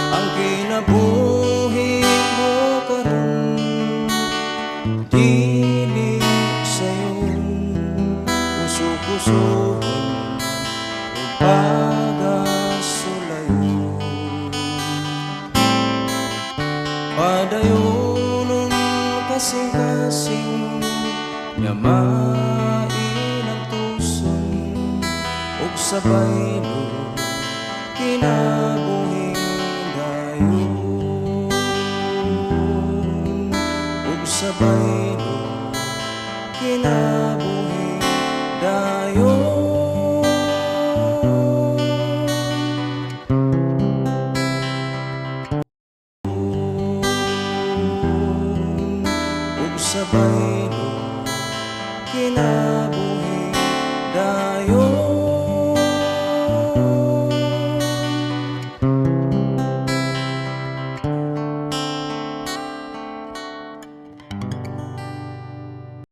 ang kinabuhi mo karon dili sayon puso-pusoon o pagasulayon padayonon kasing-kasing nyamain ang tuson ug sabay lo kinabuhing dayon ug sabay lo kinabuhing dayon ug sabay